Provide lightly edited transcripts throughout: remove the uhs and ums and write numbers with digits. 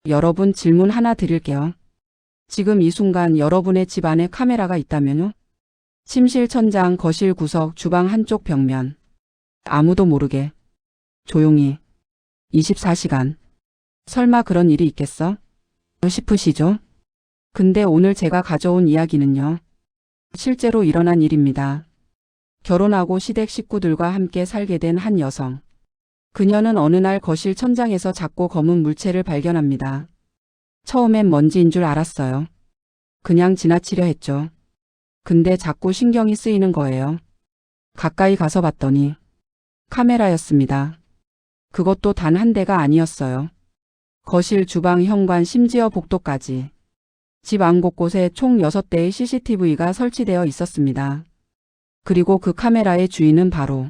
여러분 질문 하나 드릴게요. 지금 이 순간 여러분의 집 안에 카메라가 있다면요? 침실 천장, 거실 구석, 주방 한쪽 벽면. 아무도 모르게. 조용히. 24시간. 설마 그런 일이 있겠어? 싶으시죠? 근데 오늘 제가 가져온 이야기는요. 실제로 일어난 일입니다. 결혼하고 시댁 식구들과 함께 살게 된 한 여성. 그녀는 어느 날 거실 천장에서 작고 검은 물체를 발견합니다. 처음엔 먼지인 줄 알았어요. 그냥 지나치려 했죠. 근데 자꾸 신경이 쓰이는 거예요. 가까이 가서 봤더니 카메라였습니다. 그것도 단 한 대가 아니었어요. 거실, 주방, 현관, 심지어 복도까지. 집 안 곳곳에 총 6대의 CCTV가 설치되어 있었습니다. 그리고 그 카메라의 주인은 바로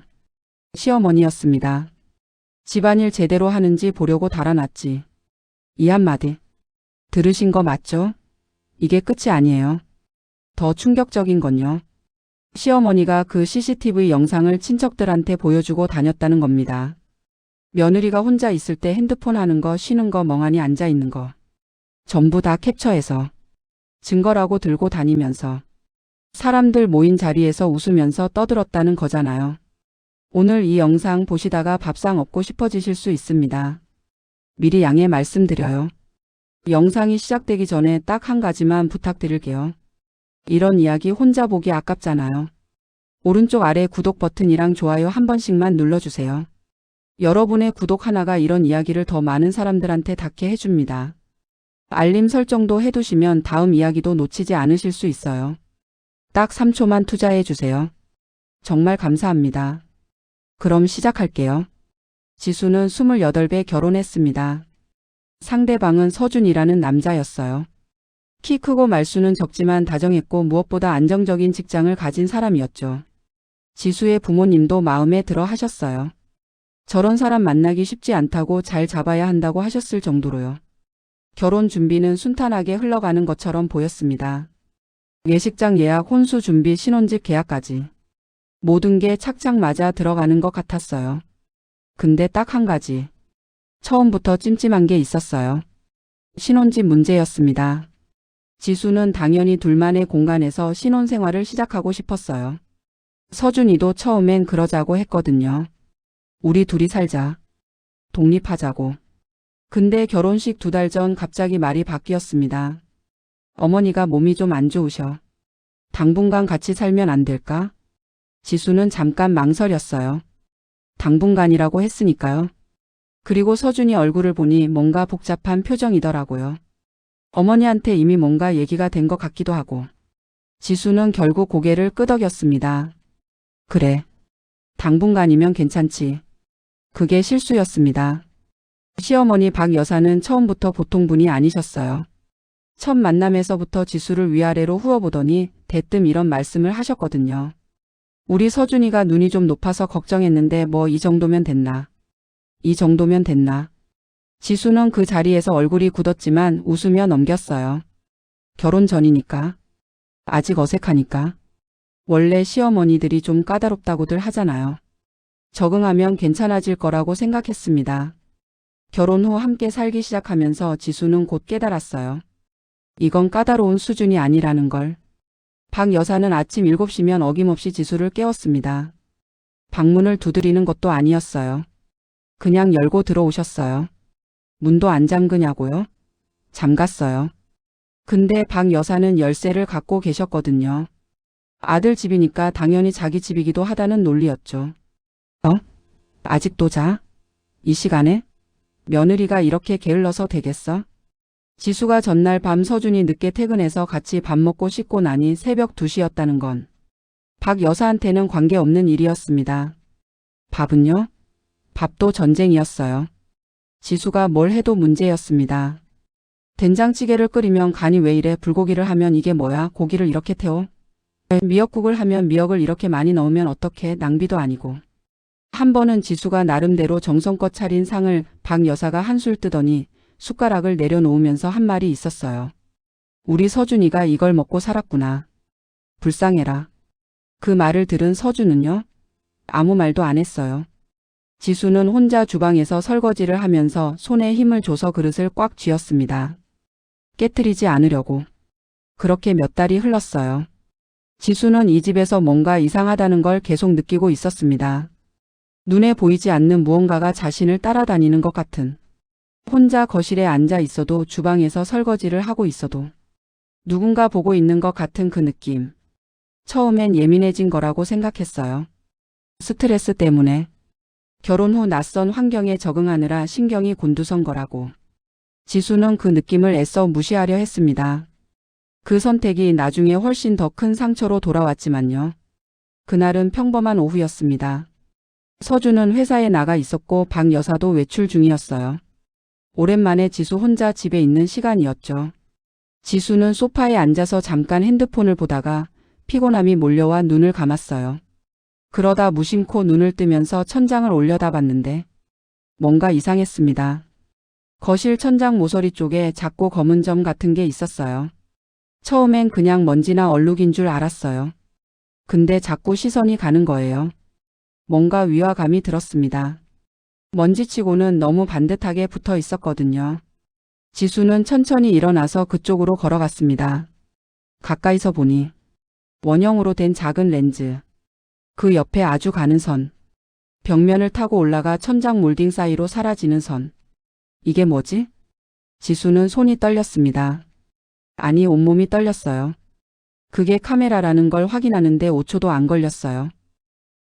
시어머니였습니다. 집안일 제대로 하는지 보려고 달아놨지. 이 한마디. 들으신 거 맞죠? 이게 끝이 아니에요. 더 충격적인 건요. 시어머니가 그 CCTV 영상을 친척들한테 보여주고 다녔다는 겁니다. 며느리가 혼자 있을 때 핸드폰 하는 거, 쉬는 거, 멍하니 앉아 있는 거. 전부 다 캡처해서 증거라고 들고 다니면서 사람들 모인 자리에서 웃으면서 떠들었다는 거잖아요. 오늘 이 영상 보시다가 밥상 없고 싶어지실 수 있습니다. 미리 양해 말씀드려요. 영상이 시작되기 전에 딱 한 가지만 부탁드릴게요. 이런 이야기 혼자 보기 아깝잖아요. 오른쪽 아래 구독 버튼이랑 좋아요 한 번씩만 눌러주세요. 여러분의 구독 하나가 이런 이야기를 더 많은 사람들한테 닿게 해줍니다. 알림 설정도 해두시면 다음 이야기도 놓치지 않으실 수 있어요. 딱 3초만 투자해주세요. 정말 감사합니다. 그럼 시작할게요. 지수는 28배 결혼했습니다. 상대방은 서준이라는 남자였어요. 키 크고 말수는 적지만 다정했고 무엇보다 안정적인 직장을 가진 사람이었죠. 지수의 부모님도 마음에 들어 하셨어요. 저런 사람 만나기 쉽지 않다고 잘 잡아야 한다고 하셨을 정도로요. 결혼 준비는 순탄하게 흘러가는 것처럼 보였습니다. 예식장 예약, 혼수 준비, 신혼집 계약까지. 모든 게 착착 맞아 들어가는 것 같았어요. 근데 딱 한 가지. 처음부터 찜찜한 게 있었어요. 신혼집 문제였습니다. 지수는 당연히 둘만의 공간에서 신혼생활을 시작하고 싶었어요. 서준이도 처음엔 그러자고 했거든요. 우리 둘이 살자. 독립하자고. 근데 결혼식 2달 전 갑자기 말이 바뀌었습니다. 어머니가 몸이 좀 안 좋으셔. 당분간 같이 살면 안 될까? 지수는 잠깐 망설였어요. 당분간이라고 했으니까요. 그리고 서준이 얼굴을 보니 뭔가 복잡한 표정이더라고요. 어머니한테 이미 뭔가 얘기가 된 것 같기도 하고. 지수는 결국 고개를 끄덕였습니다. 그래. 당분간이면 괜찮지. 그게 실수였습니다. 시어머니 박 여사는 처음부터 보통 분이 아니셨어요. 첫 만남에서부터 지수를 위아래로 후어보더니 대뜸 이런 말씀을 하셨거든요. 우리 서준이가 눈이 좀 높아서 걱정했는데 뭐 이 정도면 됐나. 이 정도면 됐나. 지수는 그 자리에서 얼굴이 굳었지만 웃으며 넘겼어요. 결혼 전이니까. 아직 어색하니까. 원래 시어머니들이 좀 까다롭다고들 하잖아요. 적응하면 괜찮아질 거라고 생각했습니다. 결혼 후 함께 살기 시작하면서 지수는 곧 깨달았어요. 이건 까다로운 수준이 아니라는 걸. 박 여사는 아침 7시면 어김없이 지수를 깨웠습니다. 방문을 두드리는 것도 아니었어요. 그냥 열고 들어오셨어요. 문도 안 잠그냐고요? 잠갔어요. 근데 박 여사는 열쇠를 갖고 계셨거든요. 아들 집이니까 당연히 자기 집이기도 하다는 논리였죠. 아직도 자? 이 시간에? 며느리가 이렇게 게을러서 되겠어? 지수가 전날 밤 서준이 늦게 퇴근해서 같이 밥 먹고 씻고 나니 새벽 2시였다는 건 박 여사한테는 관계없는 일이었습니다. 밥은요? 밥도 전쟁이었어요. 지수가 뭘 해도 문제였습니다. 된장찌개를 끓이면 간이 왜 이래, 불고기를 하면 이게 뭐야, 고기를 이렇게 태워? 미역국을 하면 미역을 이렇게 많이 넣으면 어떡해, 낭비도 아니고. 한 번은 지수가 나름대로 정성껏 차린 상을 박 여사가 한술 뜨더니 숟가락을 내려놓으면서 한 말이 있었어요. 우리 서준이가 이걸 먹고 살았구나. 불쌍해라. 그 말을 들은 서준은요? 아무 말도 안 했어요. 지수는 혼자 주방에서 설거지를 하면서 손에 힘을 줘서 그릇을 꽉 쥐었습니다. 깨트리지 않으려고. 그렇게 몇 달이 흘렀어요. 지수는 이 집에서 뭔가 이상하다는 걸 계속 느끼고 있었습니다. 눈에 보이지 않는 무언가가 자신을 따라다니는 것 같은. 혼자 거실에 앉아 있어도 주방에서 설거지를 하고 있어도 누군가 보고 있는 것 같은 그 느낌. 처음엔 예민해진 거라고 생각했어요. 스트레스 때문에. 결혼 후 낯선 환경에 적응하느라 신경이 곤두선 거라고. 지수는 그 느낌을 애써 무시하려 했습니다. 그 선택이 나중에 훨씬 더 큰 상처로 돌아왔지만요. 그날은 평범한 오후였습니다. 서준은 회사에 나가 있었고 박 여사도 외출 중이었어요. 오랜만에 지수 혼자 집에 있는 시간이었죠. 지수는 소파에 앉아서 잠깐 핸드폰을 보다가 피곤함이 몰려와 눈을 감았어요. 그러다 무심코 눈을 뜨면서 천장을 올려다봤는데 뭔가 이상했습니다. 거실 천장 모서리 쪽에 작고 검은 점 같은 게 있었어요. 처음엔 그냥 먼지나 얼룩인 줄 알았어요. 근데 자꾸 시선이 가는 거예요. 뭔가 위화감이 들었습니다. 먼지치고는 너무 반듯하게 붙어 있었거든요. 지수는 천천히 일어나서 그쪽으로 걸어갔습니다. 가까이서 보니 원형으로 된 작은 렌즈. 그 옆에 아주 가는 선. 벽면을 타고 올라가 천장 몰딩 사이로 사라지는 선. 이게 뭐지? 지수는 손이 떨렸습니다. 아니, 온몸이 떨렸어요. 그게 카메라라는 걸 확인하는데 5초도 안 걸렸어요.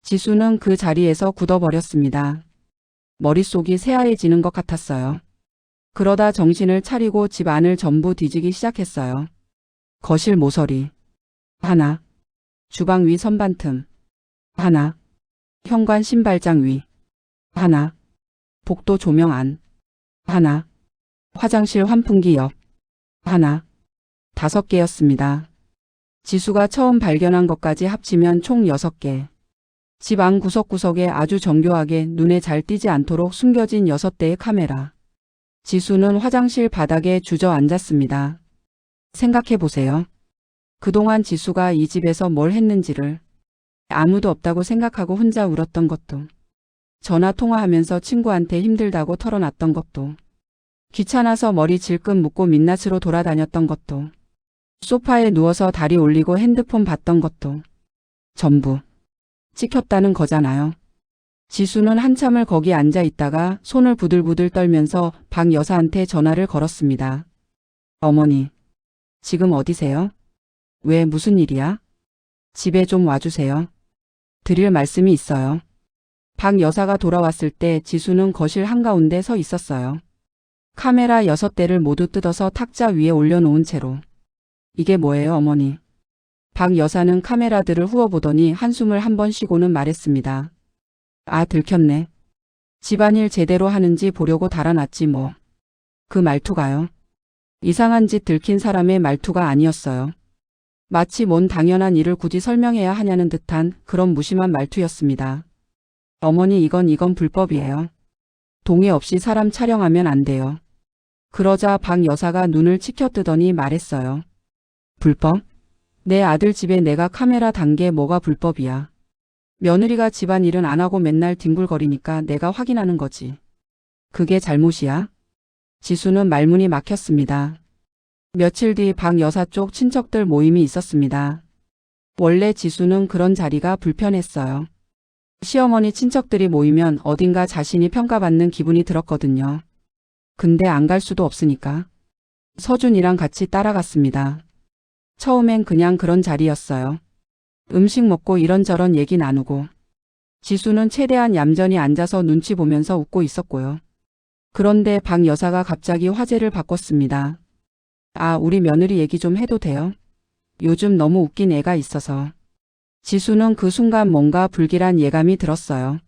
지수는 그 자리에서 굳어버렸습니다. 머릿속이 새하얘지는 것 같았어요. 그러다 정신을 차리고 집 안을 전부 뒤지기 시작했어요. 거실 모서리. 하나. 주방 위 선반 틈. 하나. 현관 신발장 위. 하나. 복도 조명 안. 하나. 화장실 환풍기 옆. 하나. 5개였습니다. 지수가 처음 발견한 것까지 합치면 총 6개. 집 안 구석구석에 아주 정교하게 눈에 잘 띄지 않도록 숨겨진 6대의 카메라. 지수는 화장실 바닥에 주저앉았습니다. 생각해 보세요. 그동안 지수가 이 집에서 뭘 했는지를. 아무도 없다고 생각하고 혼자 울었던 것도. 전화 통화하면서 친구한테 힘들다고 털어놨던 것도. 귀찮아서 머리 질끈 묶고 민낯으로 돌아다녔던 것도. 소파에 누워서 다리 올리고 핸드폰 봤던 것도. 전부 찍혔다는 거잖아요. 지수는 한참을 거기 앉아 있다가 손을 부들부들 떨면서 박 여사한테 전화를 걸었습니다. 어머니, 지금 어디세요? 왜, 무슨 일이야? 집에 좀 와주세요. 드릴 말씀이 있어요. 박 여사가 돌아왔을 때 지수는 거실 한가운데 서 있었어요. 카메라 6대를 모두 뜯어서 탁자 위에 올려놓은 채로. 이게 뭐예요, 어머니? 박 여사는 카메라들을 후어보더니 한숨을 한 번 쉬고는 말했습니다. 아, 들켰네. 집안일 제대로 하는지 보려고 달아놨지 뭐. 그 말투가요. 이상한 짓 들킨 사람의 말투가 아니었어요. 마치 뭔 당연한 일을 굳이 설명해야 하냐는 듯한 그런 무심한 말투였습니다. 어머니, 이건 불법이에요. 동의 없이 사람 촬영하면 안 돼요. 그러자 박 여사가 눈을 치켜뜨더니 말했어요. 불법? 내 아들 집에 내가 카메라 단 게 뭐가 불법이야. 며느리가 집안일은 안 하고 맨날 뒹굴거리니까 내가 확인하는 거지. 그게 잘못이야? 지수는 말문이 막혔습니다. 며칠 뒤 박 여사 쪽 친척들 모임이 있었습니다. 원래 지수는 그런 자리가 불편했어요. 시어머니 친척들이 모이면 어딘가 자신이 평가받는 기분이 들었거든요. 근데 안 갈 수도 없으니까. 서준이랑 같이 따라갔습니다. 처음엔 그냥 그런 자리였어요. 음식 먹고 이런저런 얘기 나누고. 지수는 최대한 얌전히 앉아서 눈치 보면서 웃고 있었고요. 그런데 박 여사가 갑자기 화제를 바꿨습니다. 아, 우리 며느리 얘기 좀 해도 돼요? 요즘 너무 웃긴 애가 있어서. 지수는 그 순간 뭔가 불길한 예감이 들었어요.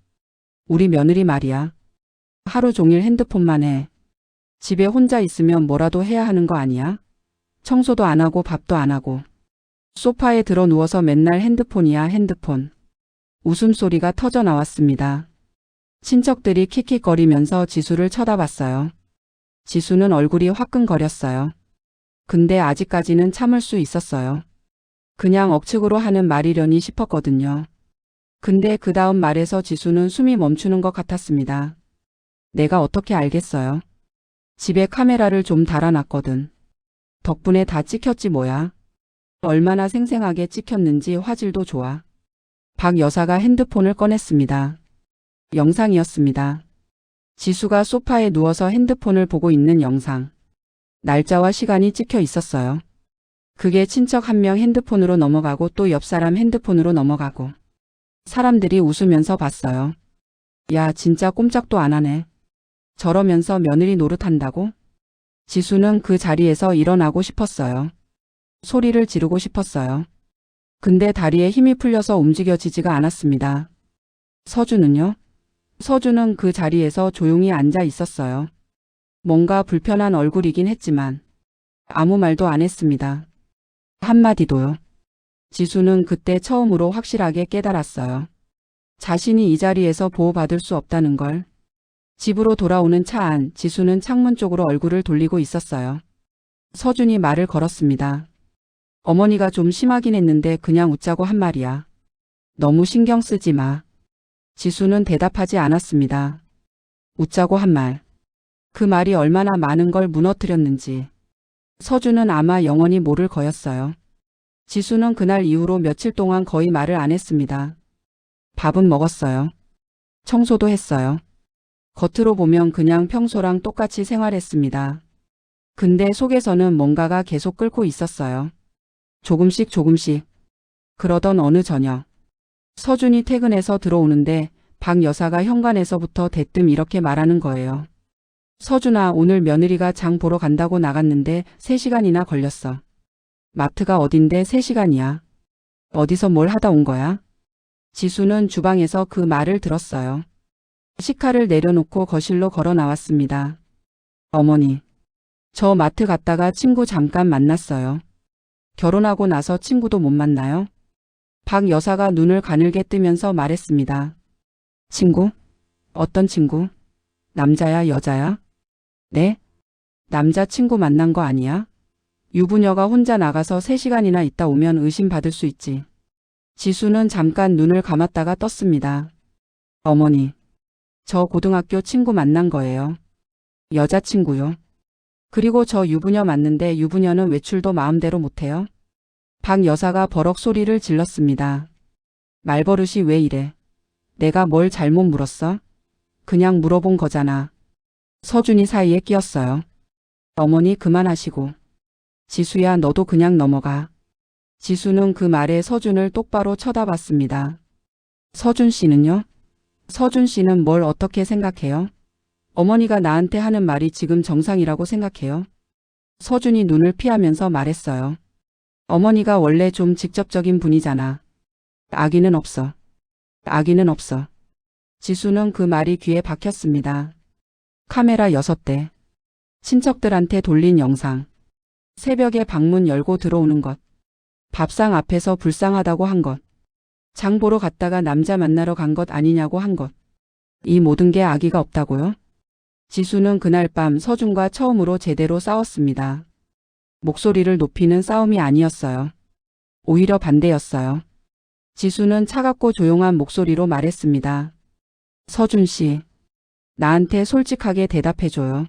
우리 며느리 말이야. 하루 종일 핸드폰만 해. 집에 혼자 있으면 뭐라도 해야 하는 거 아니야? 청소도 안 하고 밥도 안 하고. 소파에 들어 누워서 맨날 핸드폰이야, 핸드폰. 웃음소리가 터져 나왔습니다. 친척들이 킥킥거리면서 지수를 쳐다봤어요. 지수는 얼굴이 화끈거렸어요. 근데 아직까지는 참을 수 있었어요. 그냥 억측으로 하는 말이려니 싶었거든요. 근데 그 다음 말에서 지수는 숨이 멈추는 것 같았습니다. 내가 어떻게 알겠어요? 집에 카메라를 좀 달아놨거든. 덕분에 다 찍혔지 뭐야. 얼마나 생생하게 찍혔는지 화질도 좋아. 박 여사가 핸드폰을 꺼냈습니다. 영상이었습니다. 지수가 소파에 누워서 핸드폰을 보고 있는 영상. 날짜와 시간이 찍혀 있었어요. 그게 친척 한 명 핸드폰으로 넘어가고 또 옆 사람 핸드폰으로 넘어가고. 사람들이 웃으면서 봤어요. 야, 진짜 꼼짝도 안 하네. 저러면서 며느리 노릇한다고? 지수는 그 자리에서 일어나고 싶었어요. 소리를 지르고 싶었어요. 근데 다리에 힘이 풀려서 움직여지지가 않았습니다. 서준은요? 서준은 그 자리에서 조용히 앉아 있었어요. 뭔가 불편한 얼굴이긴 했지만 아무 말도 안 했습니다. 한마디도요. 지수는 그때 처음으로 확실하게 깨달았어요. 자신이 이 자리에서 보호받을 수 없다는 걸. 집으로 돌아오는 차 안 지수는 창문 쪽으로 얼굴을 돌리고 있었어요. 서준이 말을 걸었습니다. 어머니가 좀 심하긴 했는데 그냥 웃자고 한 말이야. 너무 신경 쓰지 마. 지수는 대답하지 않았습니다. 웃자고 한 말. 그 말이 얼마나 많은 걸 무너뜨렸는지. 서준은 아마 영원히 모를 거였어요. 지수는 그날 이후로 며칠 동안 거의 말을 안 했습니다. 밥은 먹었어요. 청소도 했어요. 겉으로 보면 그냥 평소랑 똑같이 생활했습니다. 근데 속에서는 뭔가가 계속 끓고 있었어요. 조금씩 조금씩. 그러던 어느 저녁. 서준이 퇴근해서 들어오는데 박 여사가 현관에서부터 대뜸 이렇게 말하는 거예요. 서준아, 오늘 며느리가 장 보러 간다고 나갔는데 3시간이나 걸렸어. 마트가 어딘데 3시간이야. 어디서 뭘 하다 온 거야? 지수는 주방에서 그 말을 들었어요. 식칼을 내려놓고 거실로 걸어 나왔습니다. 어머니, 저 마트 갔다가 친구 잠깐 만났어요. 결혼하고 나서 친구도 못 만나요? 박 여사가 눈을 가늘게 뜨면서 말했습니다. 친구? 어떤 친구? 남자야, 여자야? 네? 남자친구 만난 거 아니야? 유부녀가 혼자 나가서 3시간이나 있다 오면 의심받을 수 있지. 지수는 잠깐 눈을 감았다가 떴습니다. 어머니, 저 고등학교 친구 만난 거예요. 여자친구요. 그리고 저 유부녀 맞는데 유부녀는 외출도 마음대로 못해요? 박 여사가 버럭 소리를 질렀습니다. 말버릇이 왜 이래? 내가 뭘 잘못 물었어? 그냥 물어본 거잖아. 서준이 사이에 끼었어요. 어머니 그만하시고. 지수야, 너도 그냥 넘어가. 지수는 그 말에 서준을 똑바로 쳐다봤습니다. 서준 씨는요? 서준 씨는 뭘 어떻게 생각해요? 어머니가 나한테 하는 말이 지금 정상이라고 생각해요? 서준이 눈을 피하면서 말했어요. 어머니가 원래 좀 직접적인 분이잖아. 아기는 없어. 아기는 없어. 지수는 그 말이 귀에 박혔습니다. 카메라 6대. 친척들한테 돌린 영상. 새벽에 방문 열고 들어오는 것. 밥상 앞에서 불쌍하다고 한 것. 장 보러 갔다가 남자 만나러 간 것 아니냐고 한 것. 이 모든 게 아기가 없다고요? 지수는 그날 밤 서준과 처음으로 제대로 싸웠습니다. 목소리를 높이는 싸움이 아니었어요. 오히려 반대였어요. 지수는 차갑고 조용한 목소리로 말했습니다. 서준 씨, 나한테 솔직하게 대답해줘요.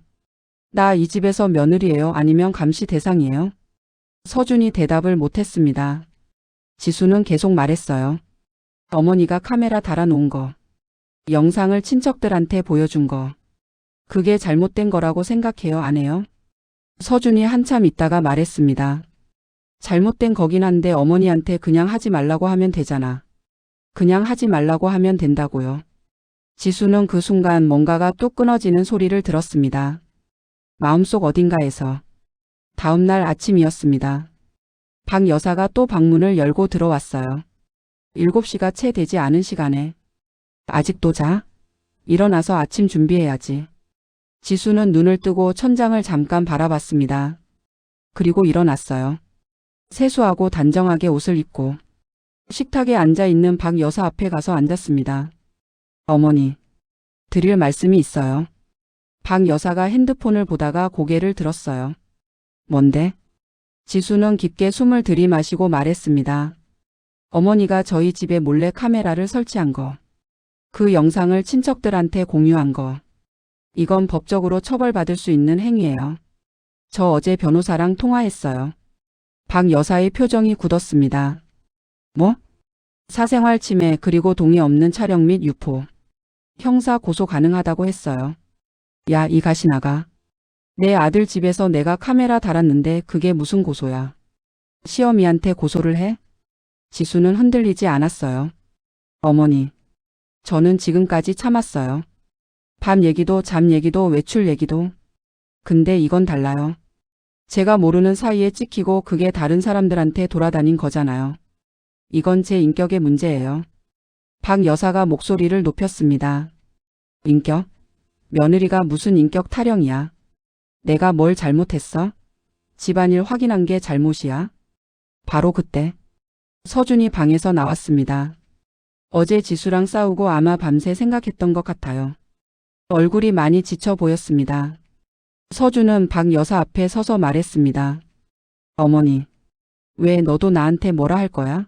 나 이 집에서 며느리예요? 아니면 감시 대상이에요? 서준이 대답을 못했습니다. 지수는 계속 말했어요. 어머니가 카메라 달아놓은 거. 영상을 친척들한테 보여준 거. 그게 잘못된 거라고 생각해요? 안 해요? 서준이 한참 있다가 말했습니다. 잘못된 거긴 한데 어머니한테 그냥 하지 말라고 하면 되잖아. 그냥 하지 말라고 하면 된다고요. 지수는 그 순간 뭔가가 뚝 끊어지는 소리를 들었습니다. 마음속 어딘가에서. 다음 날 아침이었습니다. 박 여사가 또 방문을 열고 들어왔어요. 7시가 채 되지 않은 시간에. 아직도 자? 일어나서 아침 준비해야지. 지수는 눈을 뜨고 천장을 잠깐 바라봤습니다. 그리고 일어났어요. 세수하고 단정하게 옷을 입고 식탁에 앉아있는 박 여사 앞에 가서 앉았습니다. 어머니, 드릴 말씀이 있어요. 박 여사가 핸드폰을 보다가 고개를 들었어요. 뭔데? 지수는 깊게 숨을 들이마시고 말했습니다. 어머니가 저희 집에 몰래 카메라를 설치한 거. 그 영상을 친척들한테 공유한 거. 이건 법적으로 처벌받을 수 있는 행위예요. 저 어제 변호사랑 통화했어요. 박 여사의 표정이 굳었습니다. 뭐? 사생활 침해 그리고 동의 없는 촬영 및 유포. 형사 고소 가능하다고 했어요. 야, 이 가시나가. 내 아들 집에서 내가 카메라 달았는데 그게 무슨 고소야. 시어미한테 고소를 해? 지수는 흔들리지 않았어요. 어머니, 저는 지금까지 참았어요. 밤 얘기도 잠 얘기도 외출 얘기도. 근데 이건 달라요. 제가 모르는 사이에 찍히고 그게 다른 사람들한테 돌아다닌 거잖아요. 이건 제 인격의 문제예요. 박 여사가 목소리를 높였습니다. 인격? 며느리가 무슨 인격 타령이야. 내가 뭘 잘못했어? 집안일 확인한 게 잘못이야? 바로 그때 서준이 방에서 나왔습니다. 어제 지수랑 싸우고 아마 밤새 생각했던 것 같아요. 얼굴이 많이 지쳐 보였습니다. 서준은 박 여사 앞에 서서 말했습니다. 어머니, 왜 너도 나한테 뭐라 할 거야?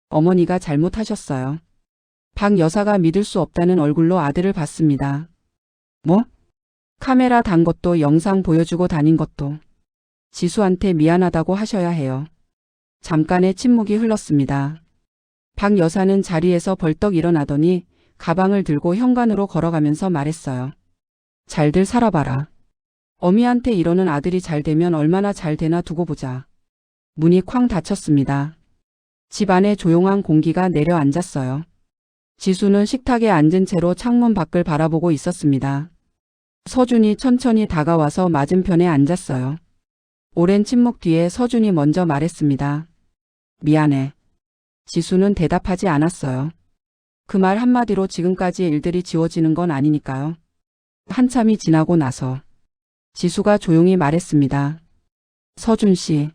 어머니가 잘못하셨어요. 박 여사가 믿을 수 없다는 얼굴로 아들을 봤습니다. 뭐? 카메라 단 것도 영상 보여주고 다닌 것도 지수한테 미안하다고 하셔야 해요. 잠깐의 침묵이 흘렀습니다. 박 여사는 자리에서 벌떡 일어나더니 가방을 들고 현관으로 걸어가면서 말했어요. 잘들 살아봐라. 어미한테 이러는 아들이 잘 되면 얼마나 잘 되나 두고 보자. 문이 쾅 닫혔습니다. 집 안에 조용한 공기가 내려앉았어요. 지수는 식탁에 앉은 채로 창문 밖을 바라보고 있었습니다. 서준이 천천히 다가와서 맞은편에 앉았어요. 오랜 침묵 뒤에 서준이 먼저 말했습니다. 미안해. 지수는 대답하지 않았어요. 그 말 한마디로 지금까지의 일들이 지워지는 건 아니니까요. 한참이 지나고 나서 지수가 조용히 말했습니다. 서준 씨,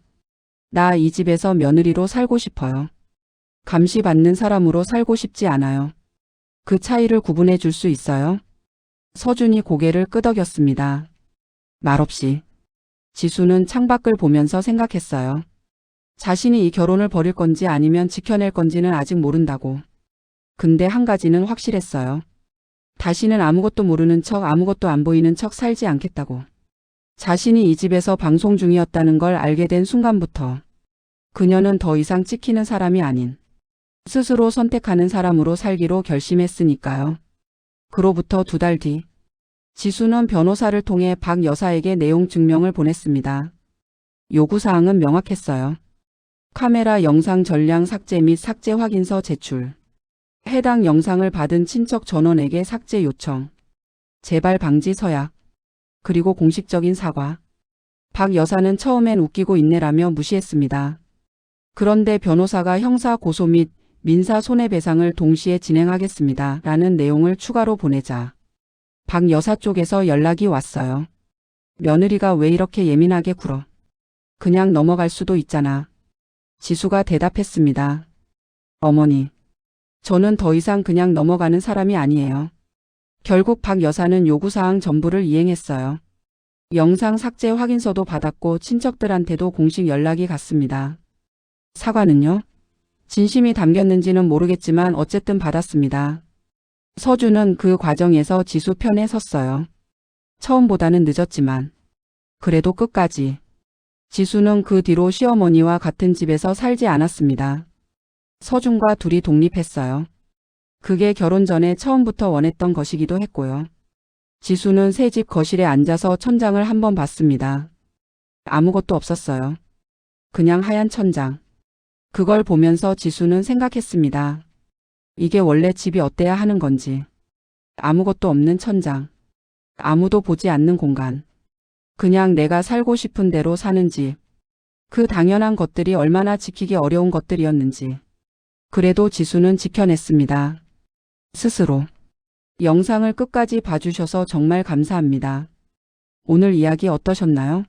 나 이 집에서 며느리로 살고 싶어요. 감시받는 사람으로 살고 싶지 않아요. 그 차이를 구분해 줄 수 있어요? 서준이 고개를 끄덕였습니다. 말없이. 지수는 창밖을 보면서 생각했어요. 자신이 이 결혼을 벌일 건지 아니면 지켜낼 건지는 아직 모른다고. 근데 한 가지는 확실했어요. 다시는 아무것도 모르는 척 아무것도 안 보이는 척 살지 않겠다고. 자신이 이 집에서 방송 중이었다는 걸 알게 된 순간부터 그녀는 더 이상 찍히는 사람이 아닌 스스로 선택하는 사람으로 살기로 결심했으니까요. 그로부터 2달 뒤 지수는 변호사를 통해 박 여사에게 내용 증명을 보냈습니다. 요구사항은 명확했어요. 카메라 영상 전량 삭제 및 삭제 확인서 제출. 해당 영상을 받은 친척 전원에게 삭제 요청. 재발 방지 서약. 그리고 공식적인 사과. 박 여사는 처음엔 웃기고 있네라며 무시했습니다. 그런데 변호사가 형사 고소 및 민사 손해배상을 동시에 진행하겠습니다. 라는 내용을 추가로 보내자 박 여사 쪽에서 연락이 왔어요. 며느리가 왜 이렇게 예민하게 굴어? 그냥 넘어갈 수도 있잖아. 지수가 대답했습니다. 어머니, 저는 더 이상 그냥 넘어가는 사람이 아니에요. 결국 박 여사는 요구사항 전부를 이행했어요. 영상 삭제 확인서도 받았고 친척들한테도 공식 연락이 갔습니다. 사과는요? 진심이 담겼는지는 모르겠지만 어쨌든 받았습니다. 서준은 그 과정에서 지수 편에 섰어요. 처음보다는 늦었지만 그래도 끝까지. 지수는 그 뒤로 시어머니와 같은 집에서 살지 않았습니다. 서준과 둘이 독립했어요. 그게 결혼 전에 처음부터 원했던 것이기도 했고요. 지수는 새 집 거실에 앉아서 천장을 한번 봤습니다. 아무것도 없었어요. 그냥 하얀 천장. 그걸 보면서 지수는 생각했습니다. 이게 원래 집이 어때야 하는 건지. 아무것도 없는 천장. 아무도 보지 않는 공간. 그냥 내가 살고 싶은 대로 사는 집. 그 당연한 것들이 얼마나 지키기 어려운 것들이었는지. 그래도 지수는 지켜냈습니다. 스스로. 영상을 끝까지 봐주셔서 정말 감사합니다. 오늘 이야기 어떠셨나요?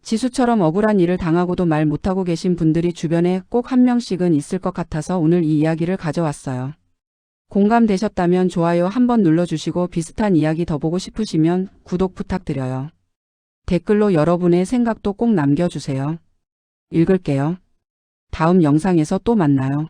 지수처럼 억울한 일을 당하고도 말 못하고 계신 분들이 주변에 꼭 한 명씩은 있을 것 같아서 오늘 이 이야기를 가져왔어요. 공감되셨다면 좋아요 한번 눌러주시고 비슷한 이야기 더 보고 싶으시면 구독 부탁드려요. 댓글로 여러분의 생각도 꼭 남겨주세요. 읽을게요. 다음 영상에서 또 만나요.